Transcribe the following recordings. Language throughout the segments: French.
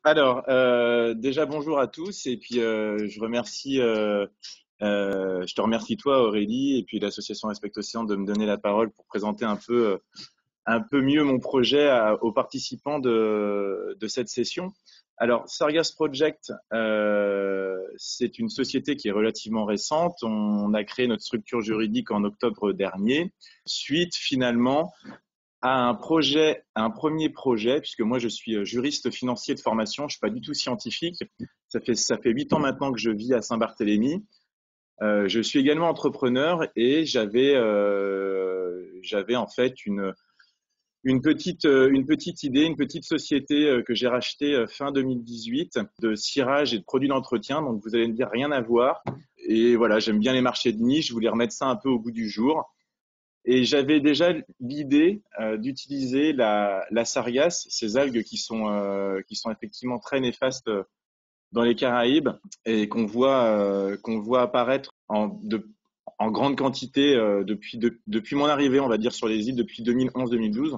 Alors, déjà bonjour à tous et puis je te remercie toi Aurélie et puis l'association Respect Océan de me donner la parole pour présenter un peu mieux mon projet aux participants de cette session. Alors, Sargas Project, c'est une société qui est relativement récente. On a créé notre structure juridique en octobre dernier, suite finalement à un premier projet, puisque moi je suis juriste financier de formation, je suis pas du tout scientifique. Ça fait 8 ans maintenant que je vis à Saint-Barthélemy. Je suis également entrepreneur et j'avais en fait une petite idée, une petite société que j'ai rachetée fin 2018 de cirage et de produits d'entretien. Donc vous allez me dire rien à voir. Et voilà, j'aime bien les marchés de niche. Je voulais remettre ça un peu au goût du jour. Et j'avais déjà l'idée d'utiliser la sargasse, ces algues qui sont effectivement très néfastes dans les Caraïbes et qu'on voit apparaître en grande quantité depuis mon arrivée, on va dire, sur les îles depuis 2011-2012.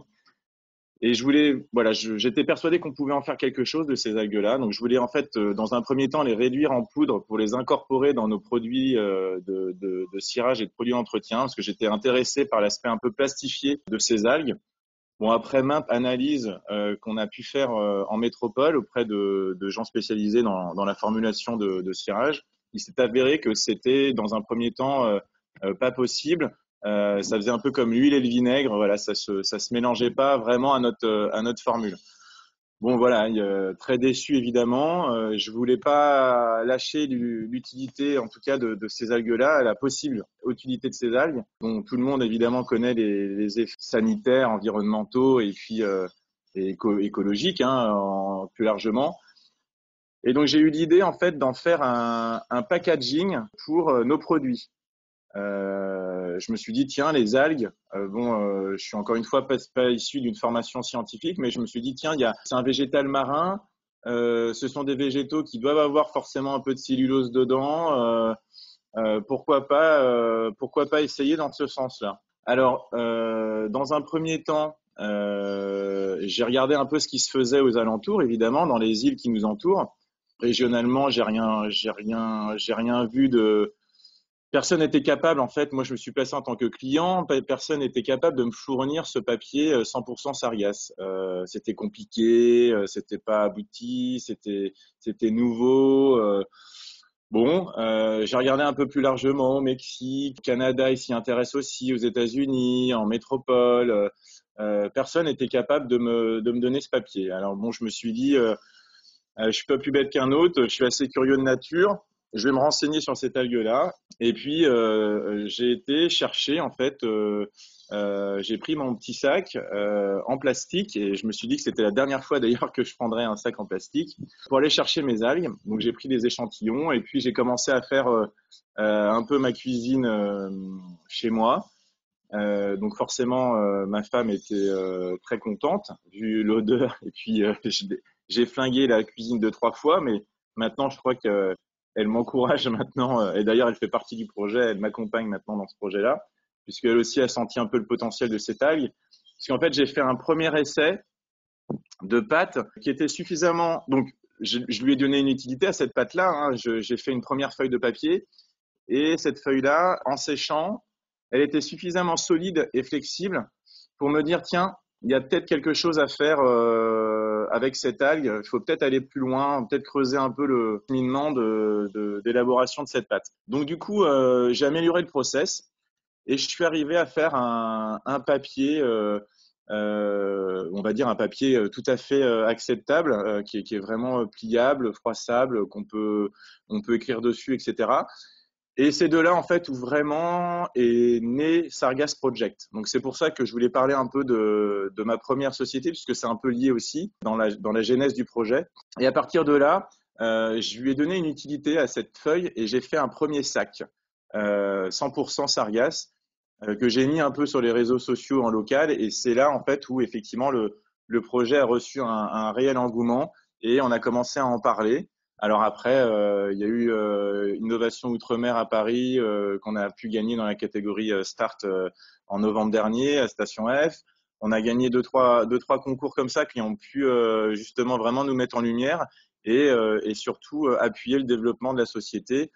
Et j'étais persuadé qu'on pouvait en faire quelque chose de ces algues-là. Donc, je voulais en fait, dans un premier temps, les réduire en poudre pour les incorporer dans nos produits de cirage et de produits d'entretien, parce que j'étais intéressé par l'aspect un peu plastifié de ces algues. Bon, après maintes analyses qu'on a pu faire en métropole auprès de gens spécialisés dans la formulation de cirage, il s'est avéré que c'était, dans un premier temps, pas possible. Ça faisait un peu comme l'huile et le vinaigre, voilà, ça se mélangeait pas vraiment à notre formule. Bon voilà, très déçu évidemment. Je voulais pas lâcher l'utilité, en tout cas de ces algues-là, la possible utilité de ces algues, dont tout le monde évidemment connaît les effets sanitaires, environnementaux et puis écologiques, hein, plus largement. Et donc j'ai eu l'idée en fait d'en faire un packaging pour nos produits. Je me suis dit, tiens, les algues, je suis encore une fois pas issu d'une formation scientifique, mais je me suis dit, tiens, c'est un végétal marin, ce sont des végétaux qui doivent avoir forcément un peu de cellulose dedans, pourquoi pas essayer dans ce sens-là. Alors, dans un premier temps, j'ai regardé un peu ce qui se faisait aux alentours, évidemment, dans les îles qui nous entourent. Régionalement, j'ai rien vu de, personne n'était capable, en fait, moi je me suis placé en tant que client, personne n'était capable de me fournir ce papier 100% Sargasse. C'était compliqué, c'était pas abouti, c'était nouveau. J'ai regardé un peu plus largement au Mexique, Canada, il s'y intéresse aussi, aux États-Unis, en métropole. Personne n'était capable de me donner ce papier. Alors bon, je me suis dit, je suis pas plus bête qu'un autre, je suis assez curieux de nature. Je vais me renseigner sur cette algue-là. Et puis, j'ai été chercher, en fait, j'ai pris mon petit sac en plastique et je me suis dit que c'était la dernière fois d'ailleurs que je prendrais un sac en plastique pour aller chercher mes algues. Donc, j'ai pris des échantillons et puis j'ai commencé à faire un peu ma cuisine chez moi. Donc forcément, ma femme était très contente vu l'odeur et puis j'ai flingué la cuisine 2, 3 fois, mais maintenant je crois que elle m'encourage maintenant et d'ailleurs elle fait partie du projet, elle m'accompagne maintenant dans ce projet-là puisqu'elle aussi a senti un peu le potentiel de cette algue. Parce qu'en fait j'ai fait un premier essai de pâte qui était suffisamment donc je lui ai donné une utilité à cette pâte-là. Hein. J'ai fait une première feuille de papier et cette feuille-là, en séchant, elle était suffisamment solide et flexible pour me dire, tiens, il y a peut-être quelque chose à faire avec cette algue. Il faut peut-être aller plus loin, peut-être creuser un peu le cheminement d'élaboration de cette pâte. Donc du coup, j'ai amélioré le process et je suis arrivé à faire un papier, on va dire un papier tout à fait acceptable, qui est vraiment pliable, froissable, on peut écrire dessus, etc. Et c'est de là, en fait, où vraiment est né Sargas Project. Donc, c'est pour ça que je voulais parler un peu de ma première société, puisque c'est un peu lié aussi dans la genèse du projet. Et à partir de là, je lui ai donné une utilité à cette feuille et j'ai fait un premier sac 100% Sargas que j'ai mis un peu sur les réseaux sociaux en local. Et c'est là, en fait, où effectivement le projet a reçu un réel engouement et on a commencé à en parler. Alors après, il y a eu Innovation Outre-mer à Paris qu'on a pu gagner dans la catégorie Start en novembre dernier à Station F. On a gagné deux, trois concours comme ça qui ont pu justement vraiment nous mettre en lumière et surtout appuyer le développement de la société,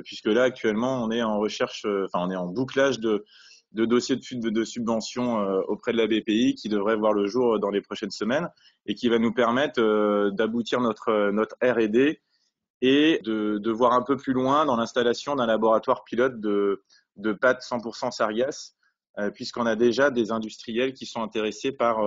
puisque là actuellement on est en recherche, enfin on est en bouclage de dossiers de subventions auprès de la BPI qui devrait voir le jour dans les prochaines semaines et qui va nous permettre d'aboutir notre R&D et de voir un peu plus loin dans l'installation d'un laboratoire pilote de pâtes 100% sargasses, puisqu'on a déjà des industriels qui sont intéressés par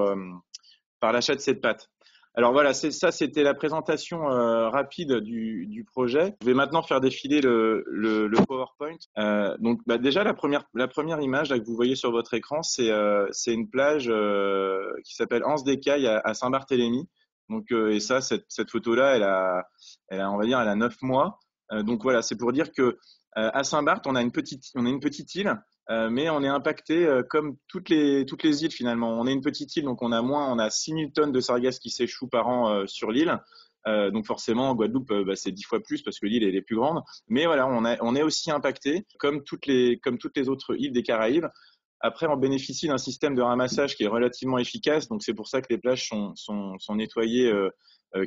l'achat de cette pâte. Alors voilà, c'était la présentation rapide du projet. Je vais maintenant faire défiler le PowerPoint. Donc déjà la première image là, que vous voyez sur votre écran, c'est une plage qui s'appelle Anse des Cailles à Saint-Barthélemy. Donc et ça, cette photo-là, on va dire, elle a 9 mois. Donc voilà, c'est pour dire que à Saint-Barth, on a une petite île. Mais on est impacté comme toutes les îles finalement. On est une petite île, donc on a 6000 tonnes de sargasses qui s'échouent par an sur l'île. Donc forcément, en Guadeloupe, c'est 10 fois plus parce que l'île est plus grande. Mais voilà, on est aussi impacté comme toutes les autres îles des Caraïbes. Après, on bénéficie d'un système de ramassage qui est relativement efficace. Donc c'est pour ça que les plages sont nettoyées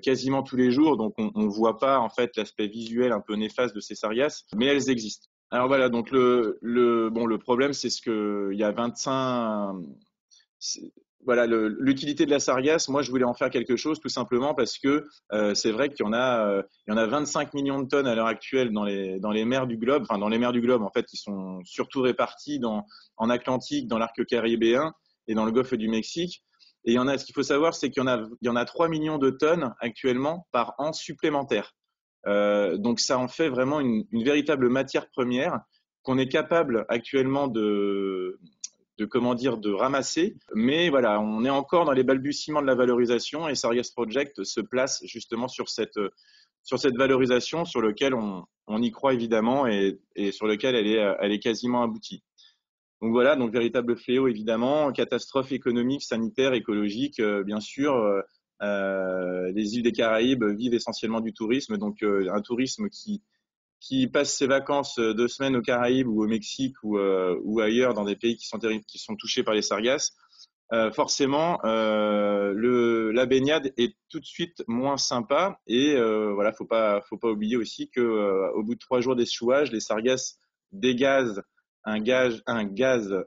quasiment tous les jours. Donc on voit pas en fait l'aspect visuel un peu néfaste de ces sargasses, mais elles existent. Alors voilà, donc le problème, c'est il y a 25, voilà, l'utilité de la sargasse. Moi, je voulais en faire quelque chose, tout simplement parce que c'est vrai il y en a 25 millions de tonnes à l'heure actuelle dans les mers du globe, enfin dans les mers du globe en fait, qui sont surtout réparties en Atlantique, dans l'arc caribéen et dans le golfe du Mexique. Et ce qu'il faut savoir, c'est qu'il y en a 3 millions de tonnes actuellement par an supplémentaires. Donc ça en fait vraiment une véritable matière première qu'on est capable actuellement de ramasser. Mais voilà, on est encore dans les balbutiements de la valorisation et Sargas Project se place justement sur cette valorisation sur lequel on y croit évidemment et sur lequel elle est quasiment aboutie. Donc voilà, donc véritable fléau évidemment, catastrophe économique, sanitaire, écologique, bien sûr. Les îles des Caraïbes vivent essentiellement du tourisme, donc un tourisme qui passe ses vacances 2 semaines aux Caraïbes ou au Mexique ou ailleurs dans des pays qui sont touchés par les sargasses, forcément la baignade est tout de suite moins sympa et voilà, faut pas oublier aussi que au bout de 3 jours d'échouage, les sargasses dégagent dégage un gaz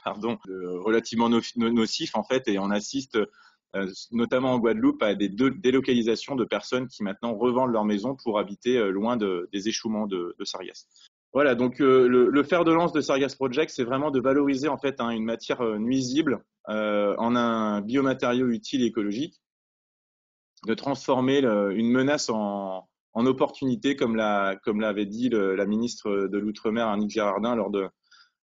pardon, relativement nocif en fait, et on assiste notamment en Guadeloupe à des délocalisations de personnes qui maintenant revendent leur maison pour habiter loin des échouements de sargasses. Voilà, donc le fer de lance de Sargas Project, c'est vraiment de valoriser en fait une matière nuisible en un biomatériau utile et écologique, de transformer une menace en opportunité, comme l'avait dit la ministre de l'Outre-mer, Annick Girardin,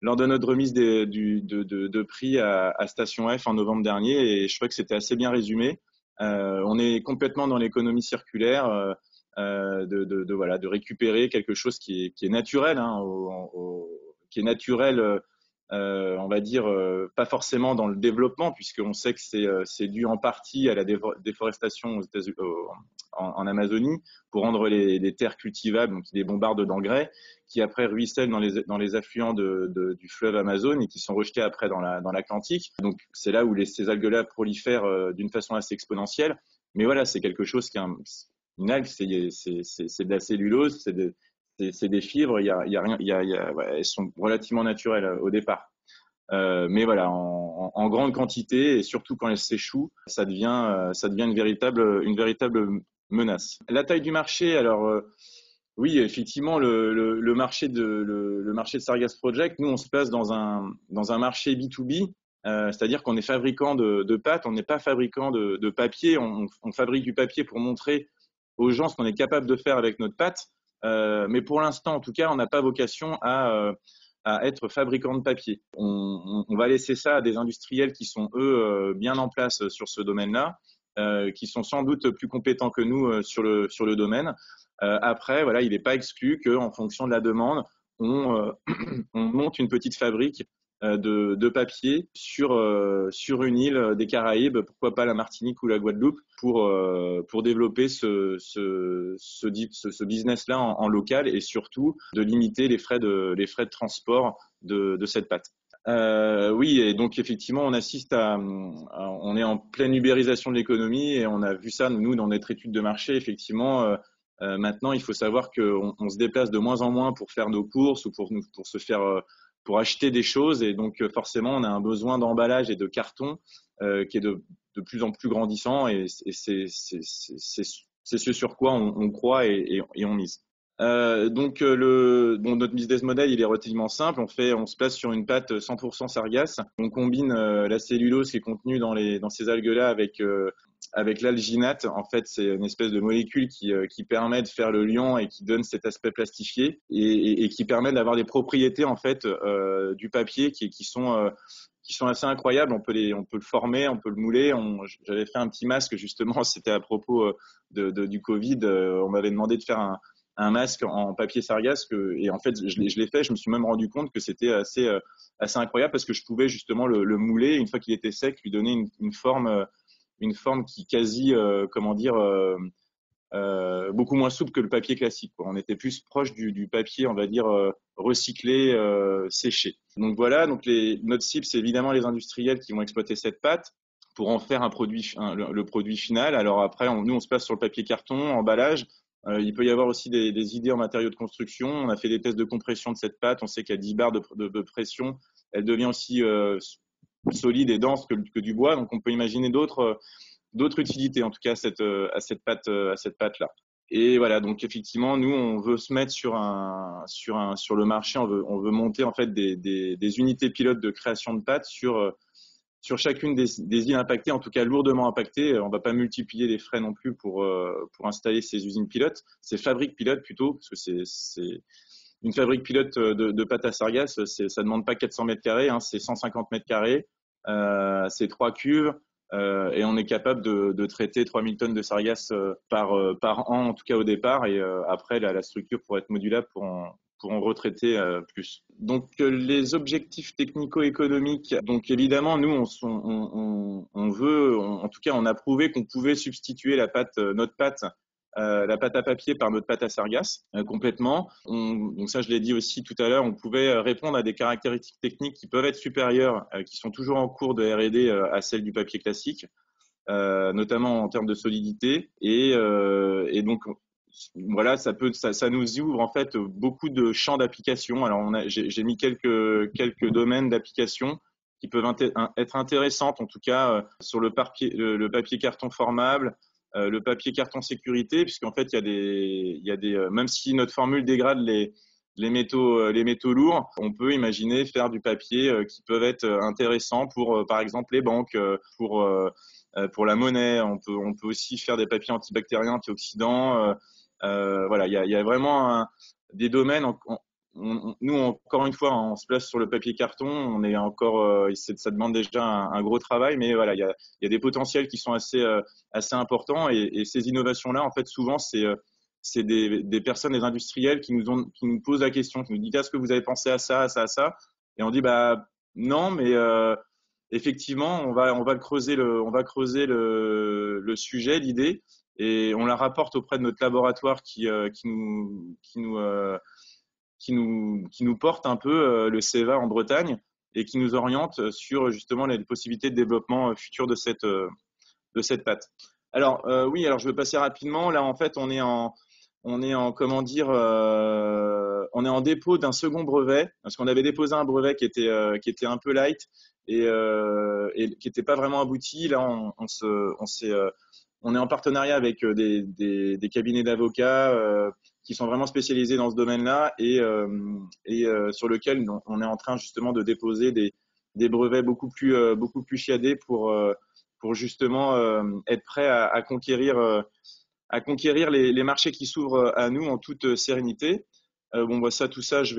lors de notre remise de prix à Station F en novembre dernier. Et je crois que c'était assez bien résumé. On est complètement dans l'économie circulaire, voilà, de récupérer quelque chose qui est naturel, hein, qui est naturel. On va dire pas forcément dans le développement, puisqu'on sait que c'est dû en partie à la déforestation aux États-Unis, en Amazonie, pour rendre les terres cultivables, donc des bombardes d'engrais qui après ruissellent dans les affluents du fleuve Amazon et qui sont rejetés après dans l'Atlantique. Donc c'est là où ces algues-là prolifèrent d'une façon assez exponentielle. Mais voilà, c'est quelque chose une algue, c'est de la cellulose, c'est des fibres, il y a rien, ouais, elles sont relativement naturelles au départ. Mais voilà, en grande quantité et surtout quand elles s'échouent, ça devient une véritable menace. La taille du marché, alors oui, effectivement, le marché le marché de Sargas Project, nous on se place dans un marché B2B, c'est-à-dire qu'on est fabricant de pâtes, on n'est pas fabricant de papier, on fabrique du papier pour montrer aux gens ce qu'on est capable de faire avec notre pâte. Mais pour l'instant, en tout cas, on n'a pas vocation à être fabricant de papier. On va laisser ça à des industriels qui sont, eux, bien en place sur ce domaine-là, qui sont sans doute plus compétents que nous sur le domaine. Après, voilà, il n'est pas exclu qu'en fonction de la demande, on monte une petite fabrique de papier sur une île des Caraïbes, pourquoi pas la Martinique ou la Guadeloupe, pour développer ce business-là en local et surtout de limiter les frais de transport de cette pâte. Oui, et donc effectivement, on assiste on est en pleine ubérisation de l'économie et on a vu ça nous dans notre étude de marché. Effectivement, maintenant, il faut savoir qu'on se déplace de moins en moins pour faire nos courses ou pour se faire pour acheter des choses et donc forcément, on a un besoin d'emballage et de carton qui est de plus en plus grandissant et c'est ce sur quoi on croit et on mise. Bon, notre business model, il est relativement simple. On se place sur une pâte 100% sargasse. On combine la cellulose qui est contenue dans ces algues-là avec l'alginate. En fait, c'est une espèce de molécule qui permet de faire le liant et qui donne cet aspect plastifié et qui permet d'avoir des propriétés en fait du papier qui sont assez incroyables. On peut le former, on peut le mouler. J'avais fait un petit masque justement. C'était à propos du Covid. On m'avait demandé de faire un masque en papier sargasse et en fait je l'ai fait. Je me suis même rendu compte que c'était assez incroyable parce que je pouvais justement le mouler et une fois qu'il était sec lui donner une forme qui quasi comment dire beaucoup moins souple que le papier classique, quoi. On était plus proche du papier, on va dire recyclé, séché. Donc voilà, notre cible c'est évidemment les industriels qui vont exploiter cette pâte pour en faire un produit, le produit final. Alors après, nous on se passe sur le papier carton, emballage. Il peut y avoir aussi des idées en matériaux de construction. On a fait des tests de compression de cette pâte. On sait qu'à 10 bars de pression, elle devient aussi solide et dense que du bois. Donc on peut imaginer d'autres utilités, en tout cas à cette pâte-là. Et voilà, donc effectivement, nous, on veut se mettre sur le marché, on veut monter en fait des unités pilotes de création de pâtes sur chacune des îles impactées, en tout cas lourdement impactées. On ne va pas multiplier les frais non plus pour installer ces usines pilotes, ces fabriques pilotes plutôt, parce que c'est une fabrique pilote de pâte à sargasse, ça demande pas 400 mètres carrés, hein, c'est 150 mètres carrés, c'est 3 cuves. Et on est capable de traiter 3000 tonnes de sargasses par an, en tout cas au départ. Et après, la structure pourrait être modulable pour en retraiter plus. Donc, les objectifs technico-économiques. Donc, évidemment, nous, on veut, en tout cas, on a prouvé qu'on pouvait substituer notre pâte la pâte à papier par notre pâte à sargasse complètement. Donc ça, je l'ai dit aussi tout à l'heure, on pouvait répondre à des caractéristiques techniques qui peuvent être supérieures, qui sont toujours en cours de R&D à celles du papier classique, notamment en termes de solidité. Et donc voilà, ça nous ouvre en fait beaucoup de champs d'application. Alors j'ai mis quelques domaines d'application qui peuvent être intéressantes, en tout cas sur le papier carton formable, le papier carton sécurité, puisqu'en fait, il y a des même si notre formule dégrade les métaux lourds, on peut imaginer faire du papier qui peuvent être intéressants pour, par exemple, les banques, pour la monnaie. On peut aussi faire des papiers antibactériens, antioxydants. Voilà, il y a vraiment des domaines. Nous, encore une fois, on se place sur le papier carton. On est encore, ça demande déjà un gros travail, mais voilà, il y a des potentiels qui sont assez importants. Et ces innovations-là, en fait, souvent, c'est des personnes, des industriels qui nous posent la question, qui nous disent est-ce que vous avez pensé à ça, à ça, à ça? Et on dit bah non, mais effectivement, on va on va creuser le sujet, l'idée, et on la rapporte auprès de notre laboratoire qui nous porte un peu le CEVA en Bretagne et qui nous oriente sur justement les possibilités de développement futur de cette pâte. Alors oui, alors je vais passer rapidement. Là, en fait, on est en comment dire, on est en dépôt d'un second brevet parce qu'on avait déposé un brevet qui était un peu light et qui n'était pas vraiment abouti. Là, on est en partenariat avec des cabinets d'avocats qui sont vraiment spécialisés dans ce domaine-là et sur lequel on est en train justement de déposer des brevets beaucoup plus chiadés pour justement être prêt à conquérir les marchés qui s'ouvrent à nous en toute sérénité. Bon, bah, tout ça, je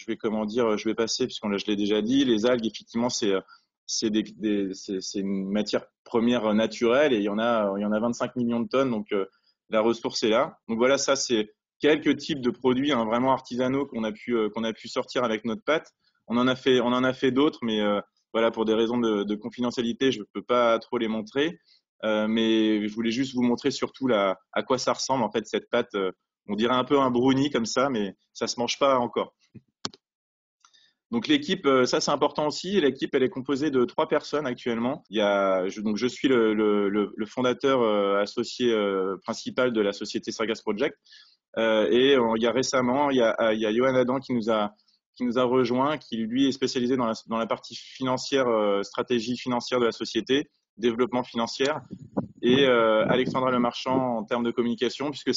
vais comment dire, je vais passer puisqu'on je l'ai déjà dit. Les algues, effectivement, c'est une matière première naturelle et il y en a 25 millions de tonnes, donc la ressource est là. Donc voilà, ça c'est quelques types de produits hein, vraiment artisanaux qu'on a pu sortir avec notre pâte. On en a fait d'autres, mais voilà, pour des raisons de confidentialité, je ne peux pas trop les montrer. Mais je voulais juste vous montrer surtout à quoi ça ressemble en fait cette pâte. On dirait un peu un brownie comme ça, mais ça se mange pas encore. Donc l'équipe, ça c'est important aussi. L'équipe, elle est composée de 3 personnes actuellement. Donc je suis le fondateur associé principal de la société Sargas Project. Il y a récemment, il y a Johan Adam qui nous a rejoint, qui lui est spécialisé dans la partie financière, stratégie financière de la société, développement financier, et Alexandra Lemarchand en termes de communication, puisque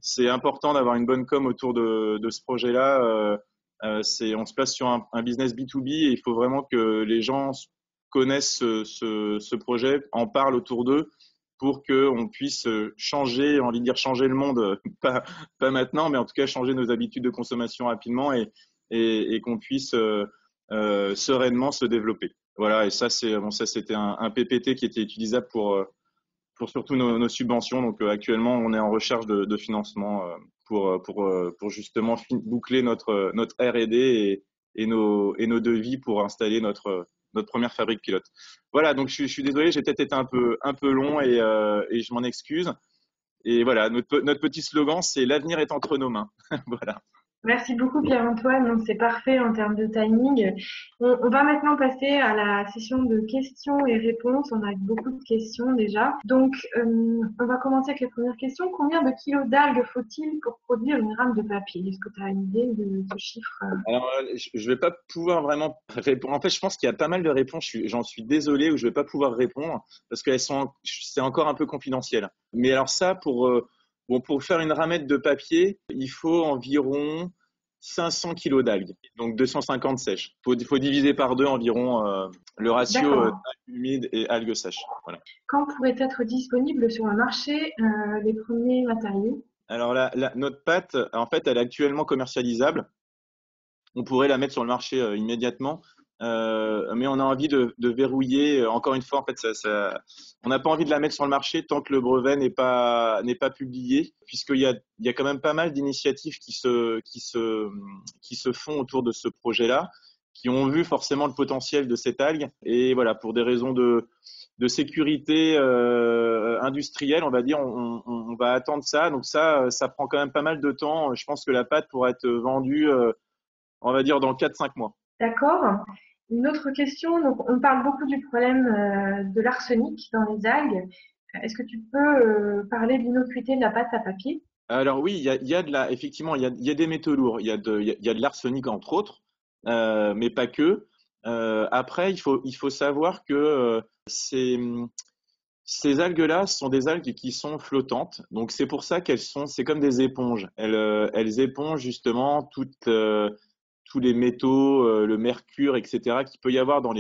c'est important d'avoir une bonne com autour de ce projet-là. On se place sur un business B2B et il faut vraiment que les gens connaissent ce projet, en parlent autour d'eux pour qu'on puisse changer, envie de dire changer le monde, pas maintenant, mais en tout cas changer nos habitudes de consommation rapidement et qu'on puisse sereinement se développer. Voilà, et ça, ça c'était un PPT qui était utilisable pour surtout nos subventions. Donc actuellement, on est en recherche de financement pour justement boucler notre R&D et nos devis pour installer notre première fabrique pilote. Voilà, donc je suis désolé, j'ai peut-être été un peu long et je m'en excuse. Et voilà, notre petit slogan, c'est l'avenir est entre nos mains. Voilà. Merci beaucoup Pierre-Antoine, donc c'est parfait en termes de timing. On va maintenant passer à la session de questions et réponses. On a beaucoup de questions déjà. Donc on va commencer avec les premières questions. Combien de kilos d'algues faut-il pour produire une rame de papier? Est-ce que tu as une idée de ce chiffre? Alors, je vais pas pouvoir vraiment répondre. En fait, je pense qu'il y a pas mal de réponses. J'en suis désolé, où je vais pas pouvoir répondre parce c'est encore un peu confidentiel. Mais alors ça, bon, pour faire une ramette de papier, il faut environ 500 kilos d'algues, donc 250 sèches. Faut diviser par deux environ le ratio D'accord. algues humides et algues sèches. Voilà. Quand pourraient être disponibles sur le marché les premiers matériaux? Alors notre pâte, en fait, elle est actuellement commercialisable. On pourrait la mettre sur le marché immédiatement, mais on a envie de verrouiller. Encore une fois, en fait, on n'a pas envie de la mettre sur le marché tant que le brevet n'est pas publié, puisqu'il y a quand même pas mal d'initiatives qui se font autour de ce projet-là, qui ont vu forcément le potentiel de cette algue. Et voilà, pour des raisons de sécurité industrielle, on va dire, on va attendre ça. Donc ça prend quand même pas mal de temps. Je pense que la pâte pourra être vendue on va dire dans 4-5 mois. D'accord. Une autre question, donc on parle beaucoup du problème de l'arsenic dans les algues. Est-ce que tu peux parler de l'innocuité de la pâte à papier? Alors oui, effectivement, il y a des métaux lourds, il y a de l'arsenic entre autres, mais pas que. Après, il faut savoir que ces algues-là sont des algues qui sont flottantes, donc c'est pour ça c'est comme des éponges. Elles épongent justement tous les métaux, le mercure, etc., qu'il peut y avoir dans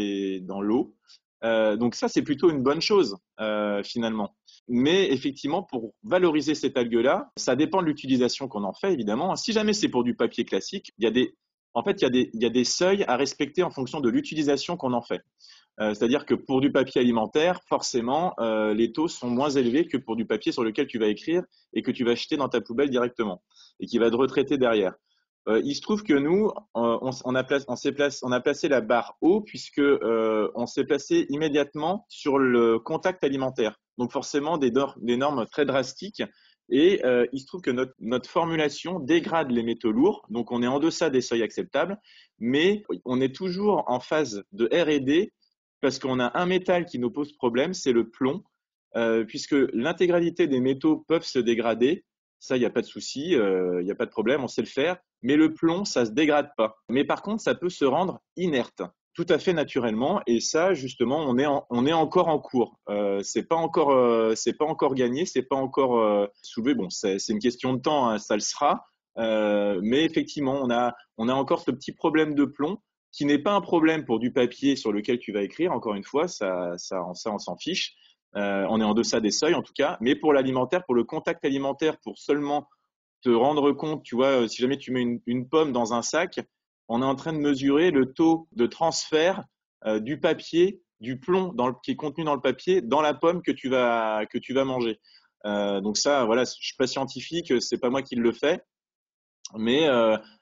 l'eau. Donc ça, c'est plutôt une bonne chose finalement. Mais effectivement, pour valoriser cette algue-là, ça dépend de l'utilisation qu'on en fait, évidemment. Si jamais c'est pour du papier classique, en fait, il y a des seuils à respecter en fonction de l'utilisation qu'on en fait. C'est-à-dire que pour du papier alimentaire, forcément, les taux sont moins élevés que pour du papier sur lequel tu vas écrire et que tu vas jeter dans ta poubelle directement et qui va être retraité derrière. Il se trouve que nous, on a placé la barre haut puisque on s'est placé immédiatement sur le contact alimentaire. Donc forcément des normes très drastiques. Et il se trouve que notre formulation dégrade les métaux lourds, donc on est en deçà des seuils acceptables, mais on est toujours en phase de R&D parce qu'on a un métal qui nous pose problème, c'est le plomb, puisque l'intégralité des métaux peuvent se dégrader. Ça, il n'y a pas de souci, il n'y a pas de problème, on sait le faire. Mais le plomb, ça se dégrade pas. Mais par contre, ça peut se rendre inerte, tout à fait naturellement. Et ça, justement, on est encore en cours. C'est pas encore gagné, c'est pas encore soulevé. Bon, c'est une question de temps, hein, ça le sera. Mais effectivement, on a encore ce petit problème de plomb qui n'est pas un problème pour du papier sur lequel tu vas écrire. Encore une fois, ça on s'en fiche. On est en deçà des seuils en tout cas, mais pour l'alimentaire, pour le contact alimentaire, pour seulement te rendre compte, tu vois, si jamais tu mets une pomme dans un sac, on est en train de mesurer le taux de transfert du papier, du plomb qui est contenu dans le papier, dans la pomme que tu vas manger. Donc ça, voilà, je suis pas scientifique, c'est pas moi qui le fais, mais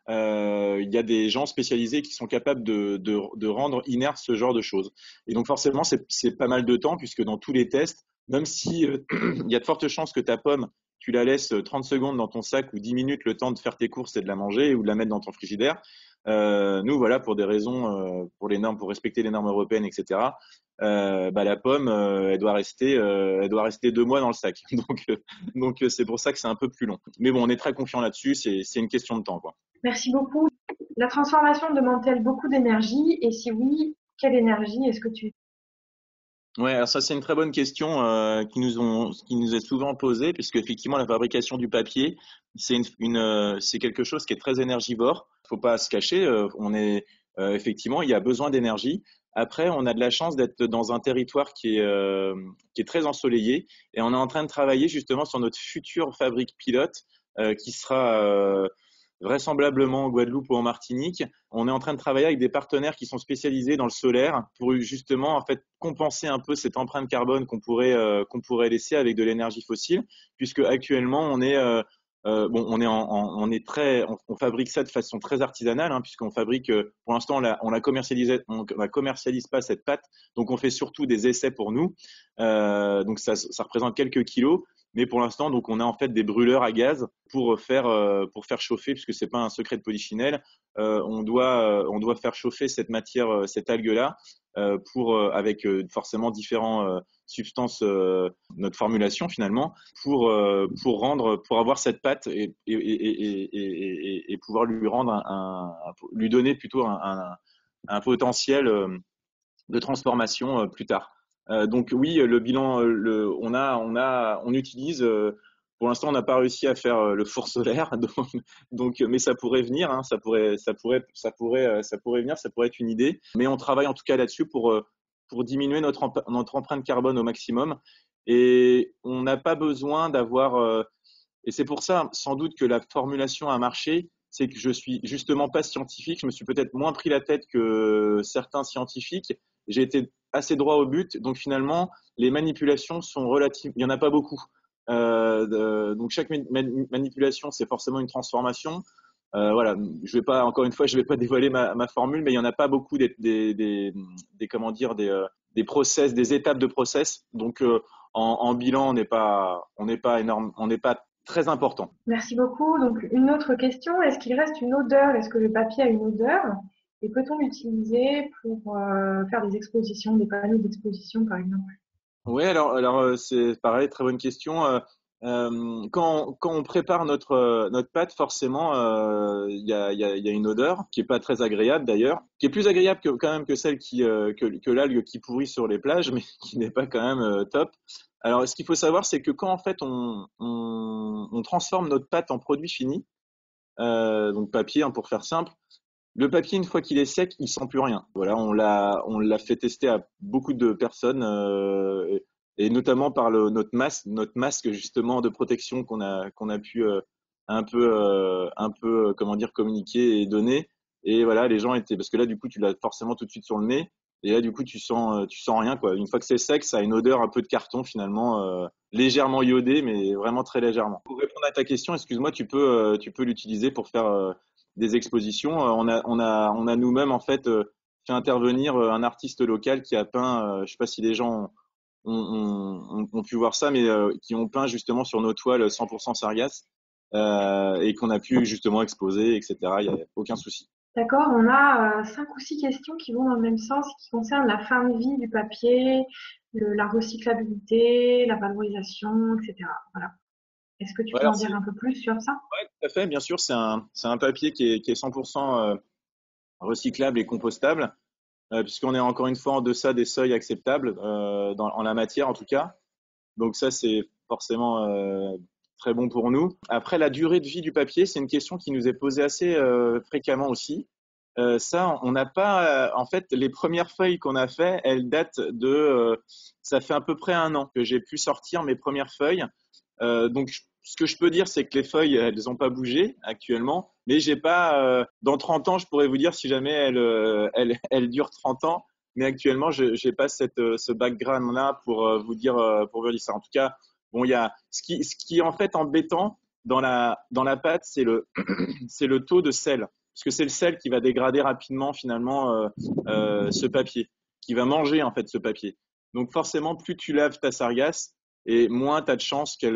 il y a des gens spécialisés qui sont capables de rendre inerte ce genre de choses. Et donc forcément, c'est pas mal de temps, puisque dans tous les tests, même si il y a de fortes chances que ta pomme, tu la laisses 30 secondes dans ton sac ou 10 minutes le temps de faire tes courses et de la manger ou de la mettre dans ton frigidaire, Nous, voilà, pour des raisons, pour les normes, pour respecter les normes européennes, etc. La pomme, elle doit rester 2 mois dans le sac. Donc c'est pour ça que c'est un peu plus long. Mais bon, on est très confiant là-dessus. C'est une question de temps, quoi. Merci beaucoup. La transformation demande-t-elle beaucoup d'énergie? Et si oui, quelle énergie est-ce que tu... Ouais, alors ça c'est une très bonne question qui nous est souvent posée, puisque effectivement la fabrication du papier c'est quelque chose qui est très énergivore. Faut pas se cacher, effectivement il y a besoin d'énergie. Après, on a de la chance d'être dans un territoire qui est très ensoleillé, et on est en train de travailler justement sur notre future fabrique pilote qui sera vraisemblablement en Guadeloupe ou en Martinique. On est en train de travailler avec des partenaires qui sont spécialisés dans le solaire pour justement en fait compenser un peu cette empreinte carbone qu'on pourrait laisser avec de l'énergie fossile, puisque actuellement on fabrique ça de façon très artisanale, hein, puisqu'on fabrique, pour l'instant, on la commercialise pas cette pâte, donc on fait surtout des essais pour nous. Donc ça représente quelques kilos, mais pour l'instant, donc on a en fait des brûleurs à gaz pour faire chauffer, puisque c'est pas un secret de polichinelle. On doit faire chauffer cette matière, cette algue-là, avec forcément différentes substances, notre formulation finalement, pour avoir cette pâte et pouvoir lui donner plutôt un potentiel de transformation plus tard. Donc oui, le bilan, on utilise. Pour l'instant, on n'a pas réussi à faire le four solaire, mais ça pourrait venir, hein, ça pourrait venir, ça pourrait être une idée. Mais on travaille en tout cas là-dessus pour diminuer notre empreinte carbone au maximum. Et on n'a pas besoin et c'est pour ça, sans doute, que la formulation a marché. C'est que je suis justement pas scientifique. Je me suis peut-être moins pris la tête que certains scientifiques. J'ai été assez droit au but. Donc finalement, les manipulations sont relatives. Il y en a pas beaucoup. Donc chaque manipulation, c'est forcément une transformation. Voilà. Encore une fois, je vais pas dévoiler ma formule, mais il y en a pas beaucoup comment dire, des process, des étapes de process. Donc en bilan, on n'est pas énorme, on n'est pas très important. Merci beaucoup. Donc, une autre question, est-ce qu'il reste une odeur? Est-ce que le papier a une odeur? Et peut-on l'utiliser pour faire des expositions, des panneaux d'exposition, par exemple? Oui, alors c'est pareil, très bonne question. Quand on prépare notre pâte, forcément, il y a une odeur qui est pas très agréable d'ailleurs, qui est plus agréable quand même que celle que l'algue qui pourrit sur les plages, mais qui n'est pas quand même top. Alors, ce qu'il faut savoir, c'est que quand en fait on transforme notre pâte en produit fini, donc papier, hein, pour faire simple. Le papier, une fois qu'il est sec, il sent plus rien. Voilà, on l'a fait tester à beaucoup de personnes, et notamment par notre masque justement de protection qu'on a pu comment dire, communiquer et donner. Et voilà, les gens étaient, parce que là, du coup, tu l'as forcément tout de suite sur le nez. Et là, du coup, tu sens rien, quoi. Une fois que c'est sec, ça a une odeur un peu de carton finalement, légèrement iodé, mais vraiment très légèrement. Pour répondre à ta question, excuse-moi, tu peux l'utiliser pour faire des expositions. On a nous-mêmes en fait fait intervenir un artiste local qui a peint, je sais pas si les gens ont pu voir ça, mais qui ont peint justement sur nos toiles 100% Sargasse, et qu'on a pu justement exposer, etc. Il n'y a aucun souci. D'accord, on a 5 ou 6 questions qui vont dans le même sens, qui concernent la fin de vie du papier, la recyclabilité, la valorisation, etc. Voilà. Est-ce que tu Ouais, peux alors en dire un peu plus sur ça? ouais, tout à fait, bien sûr, c'est un papier qui est 100% recyclable et compostable, puisqu'on est encore une fois en deçà des seuils acceptables en la matière en tout cas. Donc ça, c'est forcément très bon pour nous. Après, la durée de vie du papier, c'est une question qui nous est posée assez fréquemment aussi. Ça, on n'a pas. En fait, les premières feuilles qu'on a fait, elles datent ça fait à peu près 1 an que j'ai pu sortir mes premières feuilles. Donc, ce que je peux dire, c'est que les feuilles, elles n'ont pas bougé actuellement, mais j'ai pas. Dans 30 ans, je pourrais vous dire si jamais elles durent 30 ans, mais actuellement, je n'ai pas ce background-là pour vous dire ça. En tout cas, bon, il y a ce qui est en fait embêtant dans la pâte, c'est le taux de sel, parce que c'est le sel qui va dégrader rapidement finalement ce papier, qui va manger en fait ce papier. Donc forcément, plus tu laves ta sargasse, et moins tu as de chances qu'elle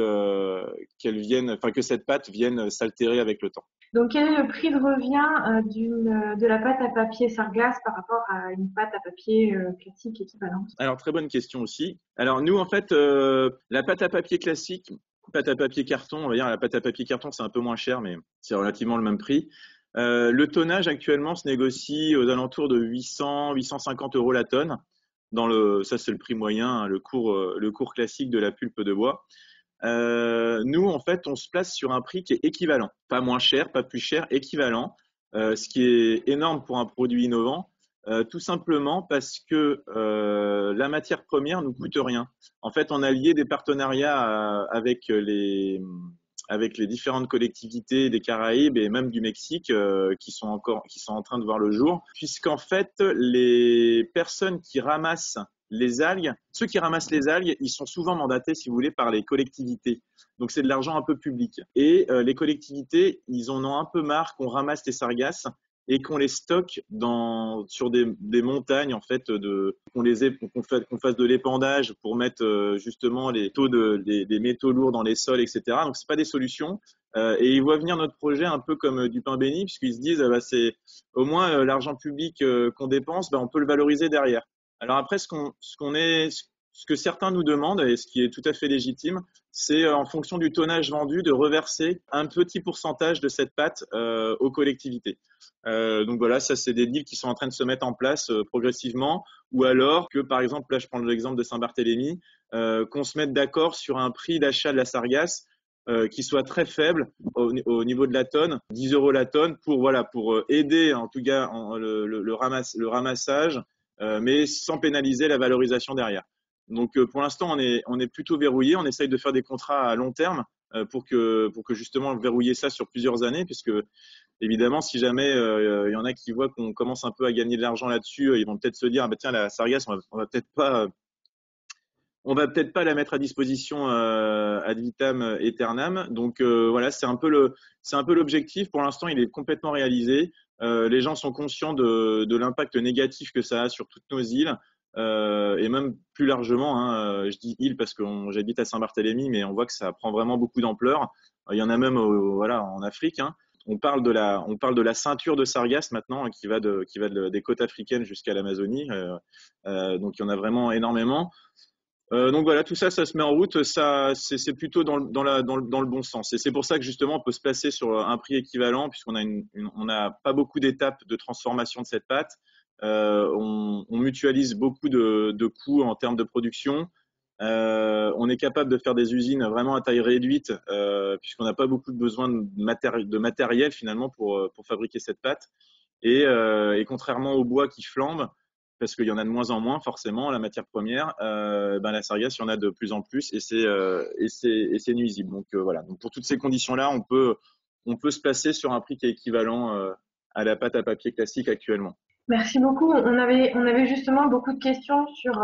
vienne, enfin que cette pâte vienne s'altérer avec le temps. Donc, quel est le prix de revient de la pâte à papier Sargasse par rapport à une pâte à papier classique équivalente? Alors, très bonne question aussi. Alors, nous, en fait, la pâte à papier classique, pâte à papier carton, on va dire, la pâte à papier carton, c'est un peu moins cher, mais c'est relativement le même prix. Le tonnage actuellement se négocie aux alentours de 800, 850 euros la tonne. Ça, c'est le prix moyen, hein, le cours classique de la pulpe de bois. Nous, en fait, on se place sur un prix qui est équivalent. Pas moins cher, pas plus cher, équivalent. Ce qui est énorme pour un produit innovant. Tout simplement parce que la matière première nous coûte rien. En fait, on a lié des partenariats avec les différentes collectivités des Caraïbes et même du Mexique qui sont en train de voir le jour, puisqu'en fait, les personnes qui ramassent les algues, ceux qui ramassent les algues, ils sont souvent mandatés, si vous voulez, par les collectivités. Donc c'est de l'argent un peu public. Et les collectivités, ils en ont un peu marre qu'on ramasse les sargasses et qu'on les stocke sur des montagnes, en fait, qu'on fasse de l'épandage pour mettre justement les taux des métaux lourds dans les sols, etc. Donc c'est pas des solutions. Et ils voient venir notre projet un peu comme du pain béni, puisqu'ils se disent, bah, c'est au moins l'argent public qu'on dépense, bah, on peut le valoriser derrière. Alors après, ce que certains nous demandent, et ce qui est tout à fait légitime, c'est en fonction du tonnage vendu de reverser un petit pourcentage de cette pâte aux collectivités. Donc voilà, ça c'est des deals qui sont en train de se mettre en place progressivement, ou alors que par exemple, là je prends l'exemple de Saint-Barthélemy, qu'on se mette d'accord sur un prix d'achat de la sargasse qui soit très faible au niveau de la tonne, 10 euros la tonne, pour aider en tout cas le ramassage, mais sans pénaliser la valorisation derrière. Donc pour l'instant, on est plutôt verrouillé. On essaye de faire des contrats à long terme pour que justement verrouiller ça sur plusieurs années, puisque évidemment, si jamais il y en a qui voient qu'on commence un peu à gagner de l'argent là-dessus, ils vont peut-être se dire, ah bah tiens, la sargasse, on va peut-être pas la mettre à disposition ad vitam aeternam. Donc voilà, c'est un peu l'objectif. Pour l'instant, il est complètement réalisé. Les gens sont conscients de l'impact négatif que ça a sur toutes nos îles. Et même plus largement, hein, je dis île parce que j'habite à Saint-Barthélemy, mais on voit que ça prend vraiment beaucoup d'ampleur. Il y en a même voilà, en Afrique. Hein. On parle de la ceinture de Sargasse maintenant, hein, des côtes africaines jusqu'à l'Amazonie. Donc il y en a vraiment énormément. Donc voilà, tout ça, ça se met en route. C'est plutôt dans le bon sens. Et c'est pour ça que justement, on peut se placer sur un prix équivalent, puisqu'on a on n'a pas beaucoup d'étapes de transformation de cette pâte. On mutualise beaucoup de coûts en termes de production. On est capable de faire des usines vraiment à taille réduite, puisqu'on n'a pas beaucoup de besoin de matériel finalement pour fabriquer cette pâte. Et contrairement au bois qui flambe, parce qu'il y en a de moins en moins forcément, la matière première, ben la sargasse, il y en a de plus en plus et c'est nuisible. Donc voilà. Donc pour toutes ces conditions-là, on peut se placer sur un prix qui est équivalent à la pâte à papier classique actuellement. Merci beaucoup. On avait justement beaucoup de questions sur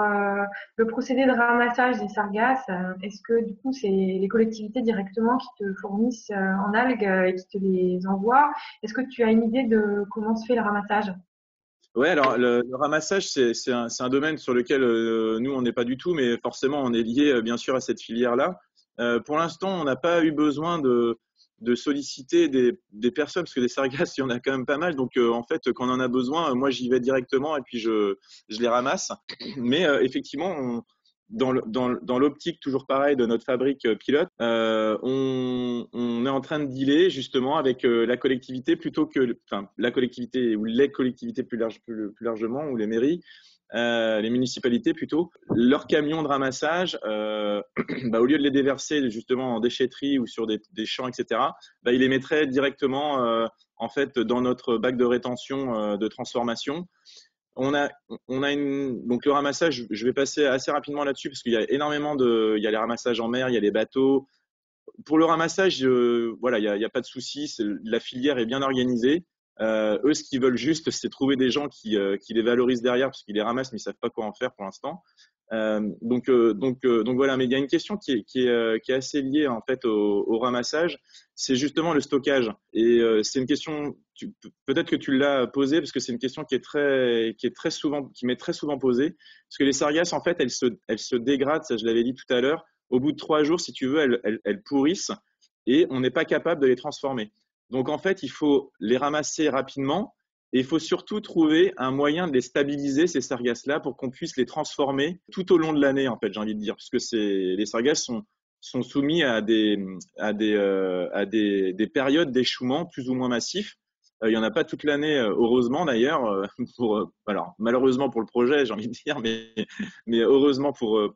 le procédé de ramassage des sargasses. Est-ce que du coup, c'est les collectivités directement qui te fournissent en algues et qui te les envoient? Est-ce que tu as une idée de comment se fait le ramassage? Ouais, alors le ramassage, c'est un domaine sur lequel nous, on n'est pas du tout, mais forcément, on est lié bien sûr à cette filière-là. Pour l'instant, on n'a pas eu besoin de solliciter des personnes, parce que des sargasses, il y en a quand même pas mal. Donc, en fait, quand on en a besoin, moi, j'y vais directement et puis je les ramasse. Mais effectivement, dans l'optique toujours pareil de notre fabrique pilote, on est en train de dealer justement avec la collectivité enfin la collectivité ou les collectivités plus largement ou les mairies, les municipalités plutôt, leurs camions de ramassage, bah, au lieu de les déverser justement en déchetterie ou sur des champs, etc., bah, ils les mettraient directement en fait dans notre bac de rétention de transformation. On a, donc le ramassage, je vais passer assez rapidement là-dessus parce qu'il y a il y a les ramassages en mer, il y a les bateaux. Pour le ramassage, voilà, il y a pas de souci, la filière est bien organisée. Eux, ce qu'ils veulent juste, c'est trouver des gens qui les valorisent derrière parce qu'ils les ramassent mais ils savent pas quoi en faire pour l'instant. Donc voilà, mais il y a une question qui est assez liée en fait au ramassage, c'est justement le stockage. Et c'est une question, peut-être que tu l'as posée parce que c'est une question qui m'est très souvent posée, parce que les sargasses en fait elles se dégradent, ça je l'avais dit tout à l'heure. Au bout de 3 jours, si tu veux, elles pourrissent et on n'est pas capable de les transformer. Donc en fait, il faut les ramasser rapidement et il faut surtout trouver un moyen de les stabiliser, ces sargasses-là, pour qu'on puisse les transformer tout au long de l'année, en fait, j'ai envie de dire, puisque les sargasses sont soumis à des périodes d'échouement plus ou moins massifs. Il y en a pas toute l'année, heureusement d'ailleurs, alors malheureusement pour le projet, j'ai envie de dire, mais heureusement pour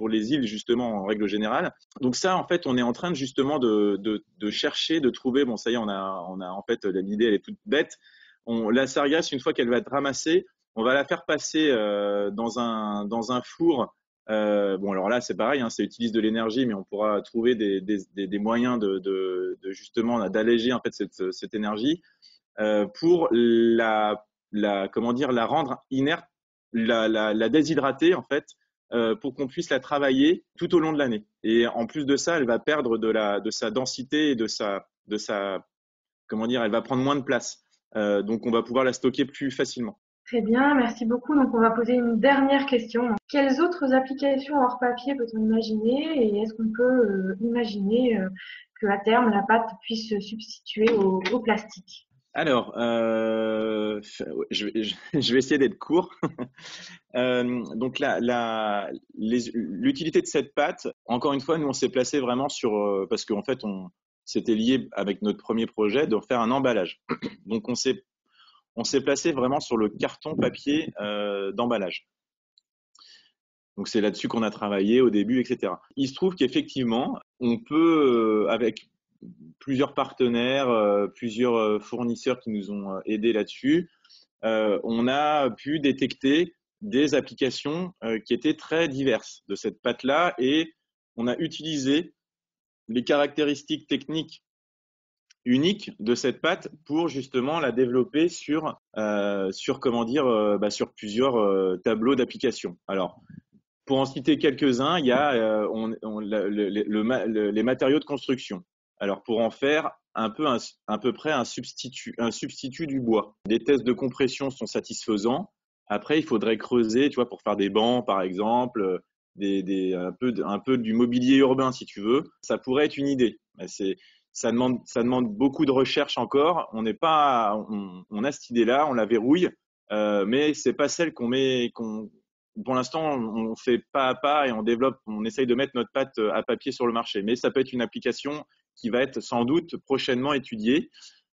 les îles justement en règle générale. Donc ça, en fait, on est en train de justement de chercher, de trouver. Bon, ça y est, on a en fait l'idée, elle est toute bête. La sargasse, une fois qu'elle va être ramassée, on va la faire passer dans un four. Bon, alors là, c'est pareil, hein, ça utilise de l'énergie, mais on pourra trouver des moyens de justement d'alléger en fait cette énergie pour comment dire, la rendre inerte, la déshydrater en fait, pour qu'on puisse la travailler tout au long de l'année. Et en plus de ça, elle va perdre de sa densité et comment dire, elle va prendre moins de place. Donc on va pouvoir la stocker plus facilement. Très bien, merci beaucoup. Donc, on va poser une dernière question. Quelles autres applications hors papier peut-on imaginer et est-ce qu'on peut imaginer qu'à terme, la pâte puisse se substituer au plastique? Alors, je vais essayer d'être court. Donc l'utilité de cette pâte, encore une fois, nous on s'est placé vraiment parce qu'en fait c'était lié avec notre premier projet de faire un emballage. Donc on s'est placé vraiment sur le carton papier d'emballage. Donc c'est là-dessus qu'on a travaillé au début, etc. Il se trouve qu'effectivement, on peut, avec plusieurs partenaires, plusieurs fournisseurs qui nous ont aidés là-dessus, on a pu détecter des applications qui étaient très diverses de cette pâte-là et on a utilisé les caractéristiques techniques uniques de cette pâte pour justement la développer sur comment dire, sur plusieurs tableaux d'application. Alors, pour en citer quelques-uns, il y a les matériaux de construction. Alors pour en faire à peu près un substitut du bois. Des tests de compression sont satisfaisants. Après, il faudrait creuser, tu vois, pour faire des bancs, par exemple, un peu du mobilier urbain, si tu veux. Ça pourrait être une idée. Mais ça demande beaucoup de recherche encore. On a cette idée-là, on la verrouille, mais c'est pas celle pour l'instant, on fait pas à pas et on essaye de mettre notre pâte à papier sur le marché. Mais ça peut être une application qui va être sans doute prochainement étudiée.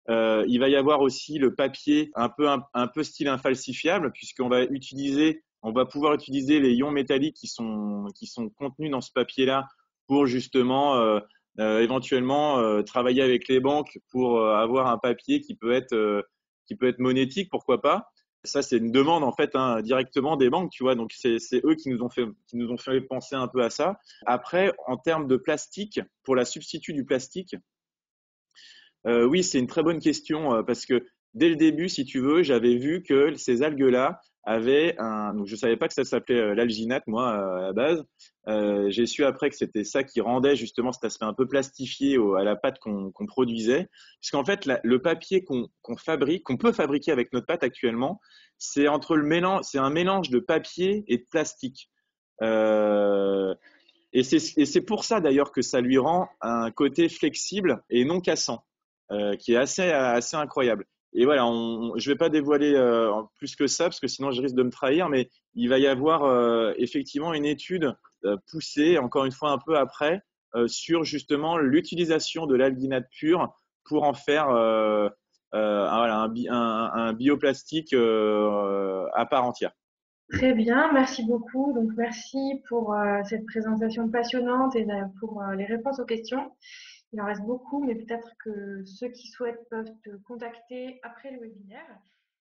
Il va y avoir aussi le papier un peu style infalsifiable, on va pouvoir utiliser les ions métalliques qui sont contenus dans ce papier-là pour justement éventuellement travailler avec les banques pour avoir un papier qui peut être monétique, pourquoi pas. Ça, c'est une demande en fait, hein, directement des banques, tu vois. Donc c'est eux qui nous ont fait penser un peu à ça. Après, en termes de plastique, pour la substitut du plastique, oui, c'est une très bonne question parce que dès le début, si tu veux, j'avais vu que ces algues-là avaient donc je savais pas que ça s'appelait l'alginate, moi, à la base. J'ai su après que c'était ça qui rendait justement cet aspect un peu plastifié à la pâte qu'on produisait. Puisqu'en fait, le papier qu'on fabrique, qu'on peut fabriquer avec notre pâte actuellement, c'est un mélange de papier et de plastique. Euh, et c'est pour ça d'ailleurs que ça lui rend un côté flexible et non cassant, qui est assez incroyable. Et voilà, je vais pas dévoiler plus que ça parce que sinon je risque de me trahir, mais il va y avoir effectivement une étude poussée, encore une fois un peu après, sur justement l'utilisation de l'alginate pure pour en faire voilà, un bioplastique à part entière. Très bien, merci beaucoup. Donc, merci pour cette présentation passionnante et pour les réponses aux questions. Il en reste beaucoup, mais peut-être que ceux qui souhaitent peuvent te contacter après le webinaire.